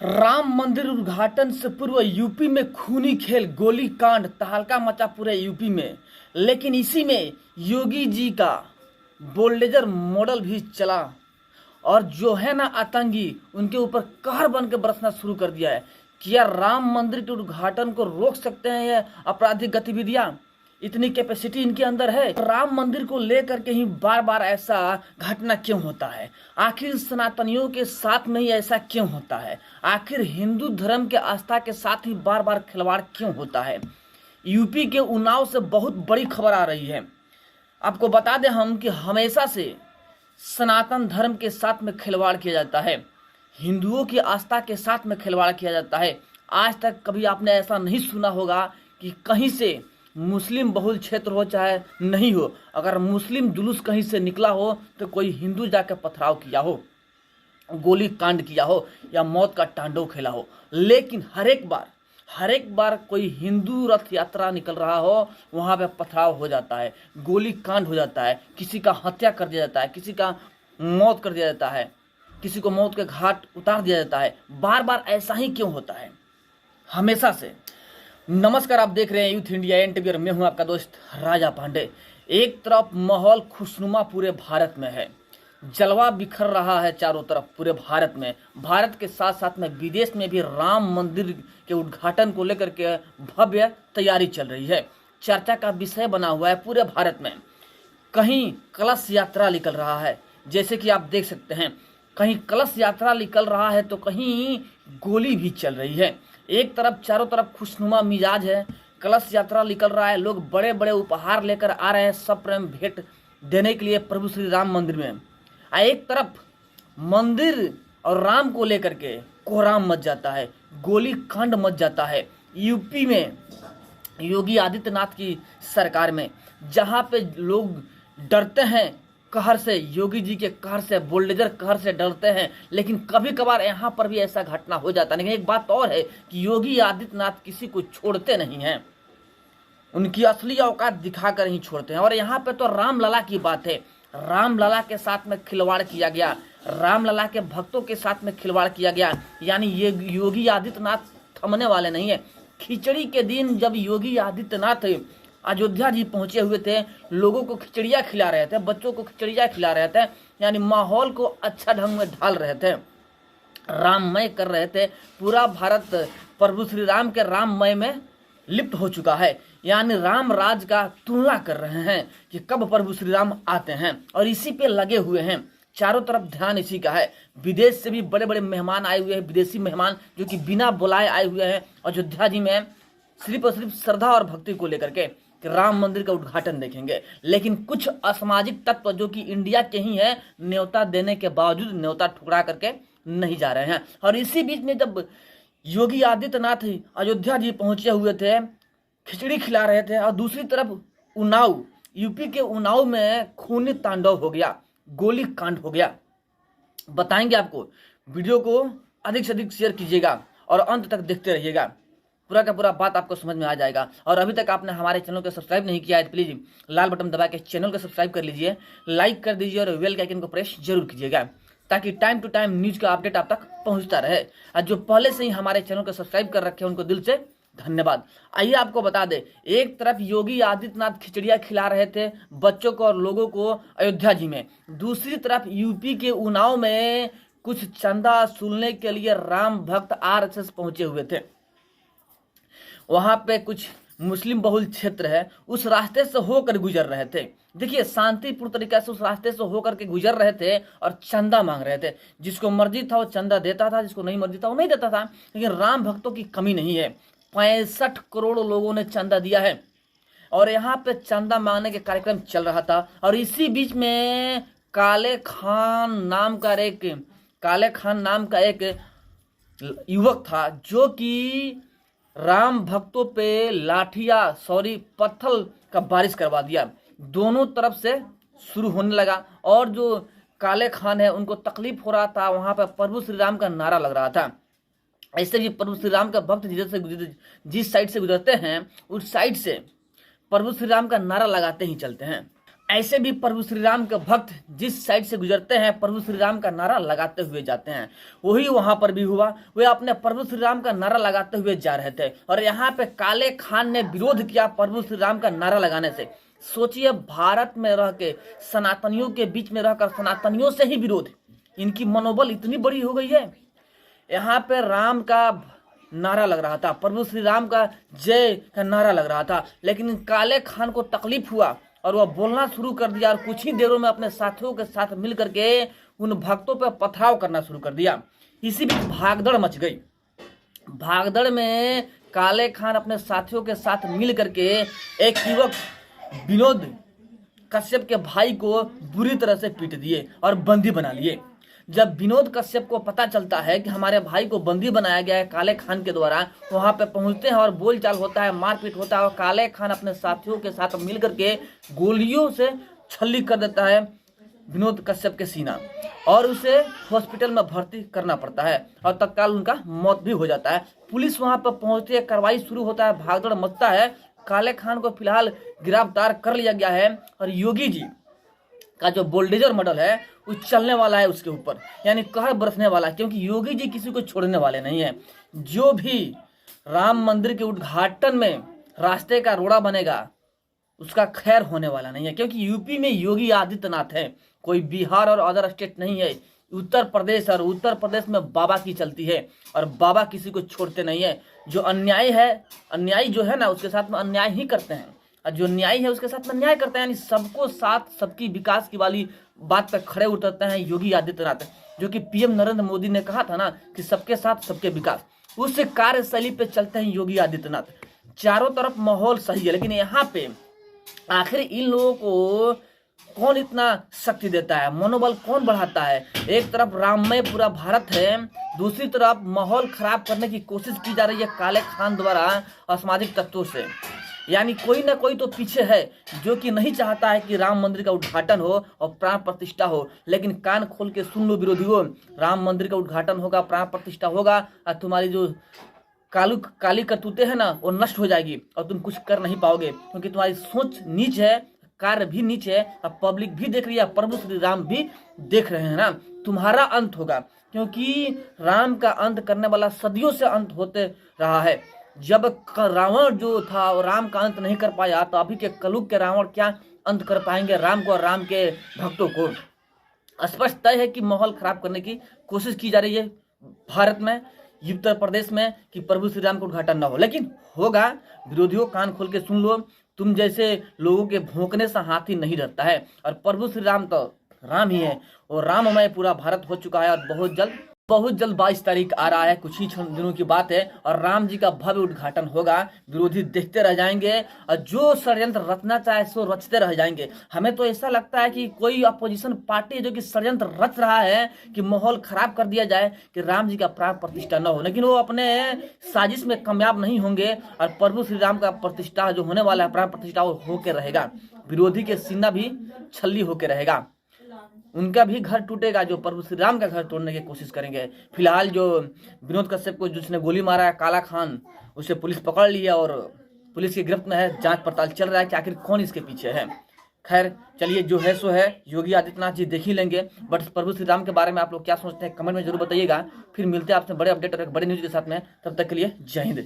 राम मंदिर उद्घाटन से पूर्व यूपी में खूनी खेल, गोली कांड, तहलका मचा पूरे यूपी में। लेकिन इसी में योगी जी का बुलडोजर मॉडल भी चला और जो है ना आतंकी, उनके ऊपर कहर बन के बरसना शुरू कर दिया है। क्या राम मंदिर के उद्घाटन को रोक सकते हैं ये आपराधिक गतिविधियां? इतनी कैपेसिटी इनके अंदर है। राम मंदिर को लेकर के ही बार बार ऐसा घटना क्यों होता है? आखिर सनातनियों के साथ में ही ऐसा क्यों होता है? आखिर हिंदू धर्म के आस्था के साथ ही बार बार खिलवाड़ क्यों होता है? यूपी के उन्नाव से बहुत बड़ी खबर आ रही है। आपको बता दें हम कि हमेशा से सनातन धर्म के साथ में खिलवाड़ किया जाता है, हिंदुओं की आस्था के साथ में खिलवाड़ किया जाता है। आज तक कभी आपने ऐसा नहीं सुना होगा कि कहीं से मुस्लिम बहुल क्षेत्र हो चाहे नहीं हो, अगर मुस्लिम जुलूस कहीं से निकला हो तो कोई हिंदू जाकर पथराव किया हो, गोली कांड किया हो या मौत का तांडव खेला हो। लेकिन हर एक बार कोई हिंदू रथ यात्रा निकल रहा हो, वहाँ पे पथराव हो जाता है, गोली कांड हो जाता है, किसी का हत्या कर दिया जाता है, किसी का मौत कर दिया जाता है, किसी को मौत के घाट उतार दिया जाता है। बार बार ऐसा ही क्यों होता है? हमेशा से। नमस्कार, आप देख रहे हैं यूथ इंडिया एनटीवी और मैं हूं आपका दोस्त राजा पांडे। एक तरफ माहौल खुशनुमा पूरे भारत में है, जलवा बिखर रहा है चारों तरफ पूरे भारत में। भारत के साथ साथ में विदेश में भी राम मंदिर के उद्घाटन को लेकर के भव्य तैयारी चल रही है, चर्चा का विषय बना हुआ है पूरे भारत में। कहीं कलश यात्रा निकल रहा है, जैसे कि आप देख सकते हैं, कहीं कलश यात्रा निकल रहा है तो कहीं गोली भी चल रही है। एक तरफ चारों तरफ खुशनुमा मिजाज है, कलश यात्रा निकल रहा है, लोग बड़े बड़े उपहार लेकर आ रहे हैं सब प्रेम भेंट देने के लिए प्रभु श्री राम मंदिर में। एक तरफ मंदिर और राम को लेकर के कोहराम मच जाता है, गोली कांड मच जाता है यूपी में योगी आदित्यनाथ की सरकार में, जहां पे लोग डरते हैं कहर से, योगी जी के कहर से, बुलडोजर कहर से डरते हैं। लेकिन कभी कभार यहाँ पर भी ऐसा घटना हो जाता है। लेकिन एक बात और है कि योगी आदित्यनाथ किसी को छोड़ते नहीं हैं, उनकी असली औकात दिखाकर ही छोड़ते हैं। और यहाँ पे तो रामलला की बात है, रामलला के साथ में खिलवाड़ किया गया, रामलला के भक्तों के साथ में खिलवाड़ किया गया। यानी ये योगी आदित्यनाथ थमने वाले नहीं है। खिचड़ी के दिन जब योगी आदित्यनाथ अयोध्या जी पहुंचे हुए थे, लोगों को खिचड़ियाँ खिला रहे थे, बच्चों को खिचड़ियाँ खिला रहे थे, यानी माहौल को अच्छा ढंग में ढाल रहे थे, राममय कर रहे थे। पूरा भारत प्रभु श्री राम के राममय में लिप्त हो चुका है, यानी राम राज का तुलना कर रहे हैं कि कब प्रभु श्री राम आते हैं, और इसी पे लगे हुए हैं। चारों तरफ ध्यान इसी का है। विदेश से भी बड़े बड़े मेहमान आए हुए हैं, विदेशी मेहमान जो कि बिना बुलाए आए हुए हैं अयोध्या जी में, सिर्फ और सिर्फ श्रद्धा और भक्ति को लेकर के कि राम मंदिर का उद्घाटन देखेंगे। लेकिन कुछ असामाजिक तत्व जो कि इंडिया के ही है, न्योता देने के बावजूद न्योता ठुकरा करके नहीं जा रहे हैं। और इसी बीच में जब योगी आदित्यनाथ अयोध्या जी पहुंचे हुए थे, खिचड़ी खिला रहे थे, और दूसरी तरफ उन्नाव, यूपी के उन्नाव में खूनी तांडव हो गया, गोली कांड हो गया। बताएंगे आपको, वीडियो को अधिक से अधिक शेयर कीजिएगा और अंत तक देखते रहिएगा, पूरा का पूरा बात आपको समझ में आ जाएगा। और अभी तक आपने हमारे चैनल को सब्सक्राइब नहीं किया है तो प्लीज लाल बटन दबा के चैनल को सब्सक्राइब कर लीजिए, लाइक कर दीजिए और बेल के आइकन को प्रेस जरूर कीजिएगा, ताकि टाइम टू टाइम न्यूज का अपडेट आप तक पहुंचता रहे। और जो पहले से ही हमारे चैनल को सब्सक्राइब कर रखे हैं उनको दिल से धन्यवाद। आइए आपको बता दें, एक तरफ योगी आदित्यनाथ खिचड़ियाँ खिला रहे थे बच्चों को और लोगों को अयोध्या जी में, दूसरी तरफ यूपी के उन्नाव में कुछ चंदा वसूलने के लिए राम भक्त आरएसएस पहुंचे हुए थे। वहां पे कुछ मुस्लिम बहुल क्षेत्र है, उस रास्ते से होकर गुजर रहे थे। देखिए, शांतिपूर्ण तरीके से उस रास्ते से होकर के गुजर रहे थे और चंदा मांग रहे थे। जिसको मर्जी था वो चंदा देता था, जिसको नहीं मर्जी था वो नहीं देता था। लेकिन राम भक्तों की कमी नहीं है, 65 करोड़ लोगों ने चंदा दिया है और यहाँ पे चंदा मांगने के कार्यक्रम चल रहा था। और इसी बीच में काले खान नाम का एक युवक था जो कि राम भक्तों पे पत्थर का बारिश करवा दिया। दोनों तरफ से शुरू होने लगा और जो काले खान है उनको तकलीफ हो रहा था, वहां पर प्रभु श्री राम का नारा लग रहा था। ऐसे भी प्रभु श्री राम का भक्त जिस साइड से गुजरते हैं उस साइड से प्रभु श्री राम का नारा लगाते ही चलते हैं। ऐसे भी प्रभु श्री राम के भक्त जिस साइड से गुजरते हैं प्रभु श्री राम का नारा लगाते हुए जाते हैं। वही वहां पर भी हुआ। वे अपने प्रभु श्री राम का नारा लगाते हुए जा रहे थे और यहाँ पे काले खान ने विरोध किया प्रभु श्री राम का नारा लगाने से। सोचिए, भारत में रह के सनातनियों के बीच में रहकर सनातनियों से ही विरोध, इनकी मनोबल इतनी बड़ी हो गई है। यहाँ पे राम का नारा लग रहा था, प्रभु श्री राम का जय का नारा लग रहा था, लेकिन काले खान को तकलीफ हुआ और वह बोलना शुरू कर दिया और कुछ ही देरों में अपने साथियों के साथ मिल करके उन भक्तों पर पथराव करना शुरू कर दिया। इसी बीच भागदड़ मच गई। भागदड़ में काले खान अपने साथियों के साथ मिल करके एक युवक विनोद कश्यप के भाई को बुरी तरह से पीट दिए और बंदी बना लिए। जब विनोद कश्यप को पता चलता है कि हमारे भाई को बंदी बनाया गया है काले खान के द्वारा, वहां पे पहुंचते हैं और बोलचाल होता है, मारपीट होता है और काले खान अपने साथियों के साथ मिलकर के गोलियों से छल्ली कर देता है विनोद कश्यप के सीना और उसे हॉस्पिटल में भर्ती करना पड़ता है और तत्काल उनका मौत भी हो जाता है। पुलिस वहां पर पहुंचती है, कार्रवाई शुरू होता है, भागदड़ मचता है। काले खान को फिलहाल गिरफ्तार कर लिया गया है और योगी जी का जो बुलडोजर मॉडल है वो चलने वाला है उसके ऊपर, यानी कहर बरसने वाला है, क्योंकि योगी जी किसी को छोड़ने वाले नहीं है। जो भी राम मंदिर के उद्घाटन में रास्ते का रोड़ा बनेगा उसका खैर होने वाला नहीं है, क्योंकि यूपी में योगी आदित्यनाथ है, कोई बिहार और अदर स्टेट नहीं है। उत्तर प्रदेश और उत्तर प्रदेश में बाबा की चलती है और बाबा किसी को छोड़ते नहीं है। जो अन्याय है, अन्यायी जो है ना, उसके साथ में अन्याय ही करते हैं और जो न्याय है उसके साथ में न्याय करते हैं, यानी सबको साथ सबकी विकास की वाली बात पर खड़े उतरते हैं योगी आदित्यनाथ, जो कि पीएम नरेंद्र मोदी ने कहा था ना कि सबके साथ सबके विकास, उस कार्यशैली पे चलते हैं योगी आदित्यनाथ। चारों तरफ माहौल सही है, लेकिन यहाँ पे आखिर इन लोगों को कौन इतना शक्ति देता है, मनोबल कौन बढ़ाता है? एक तरफ राममय पूरा भारत है, दूसरी तरफ माहौल खराब करने की कोशिश की जा रही है काले खान द्वारा असामाजिक तत्वों से। यानी कोई ना कोई तो पीछे है जो कि नहीं चाहता है कि राम मंदिर का उद्घाटन हो और प्राण प्रतिष्ठा हो। लेकिन कान खोल के सुन लो विरोधियों, राम मंदिर का उद्घाटन होगा, प्राण प्रतिष्ठा होगा और तुम्हारी जो काली करतूतें है ना वो नष्ट हो जाएगी और तुम कुछ कर नहीं पाओगे, क्योंकि तुम्हारी सोच नीच है, कार्य भी नीच है और पब्लिक भी देख रही है, प्रभु श्री राम भी देख रहे हैं ना। तुम्हारा अंत होगा, क्योंकि राम का अंत करने वाला सदियों से अंत होते रहा है। जब रावण जो था वो राम का अंत नहीं कर पाया, तो अभी के कलयुग के रावण क्या अंत कर पाएंगे राम को और राम के भक्तों को? स्पष्ट तय है कि माहौल खराब करने की कोशिश की जा रही है भारत में, उत्तर प्रदेश में, कि प्रभु श्री राम का उद्घाटन न हो। लेकिन होगा। विरोधियों कान खोल के सुन लो, तुम जैसे लोगों के भौंकने से हाथी नहीं डरता है और प्रभु श्री राम तो राम ही है और राममय पूरा भारत हो चुका है और बहुत जल्द 22 तारीख आ रहा है, कुछ ही दिनों की बात है और राम जी का भव्य उद्घाटन होगा। विरोधी देखते रह जाएंगे और जो षड्यंत्र रचना चाहे सो रचते रह जाएंगे। हमें तो ऐसा लगता है कि कोई अपोजिशन पार्टी जो कि षड्यंत्र रच रहा है कि माहौल खराब कर दिया जाए कि राम जी का प्राण प्रतिष्ठा न हो, लेकिन वो अपने साजिश में कामयाब नहीं होंगे और प्रभु श्री राम का प्रतिष्ठा जो होने वाला है, प्राण प्रतिष्ठा, वो होकर रहेगा। विरोधी के सीना भी छल्ली होकर रहेगा, उनका भी घर टूटेगा जो प्रभु श्री राम का घर तोड़ने की कोशिश करेंगे। फिलहाल जो विनोद कश्यप को जिसने गोली मारा है काला खान, उसे पुलिस पकड़ लिया और पुलिस की गिरफ्त में है। जांच पड़ताल चल रहा है कि आखिर कौन इसके पीछे है। खैर चलिए, जो है सो है, योगी आदित्यनाथ जी देख ही लेंगे। बट प्रभु श्री राम के बारे में आप लोग क्या सोचते हैं कमेंट में जरूर बताइएगा। फिर मिलते हैं आपसे बड़े अपडेट और एक बड़े न्यूज के साथ में, तब तक के लिए जय हिंद।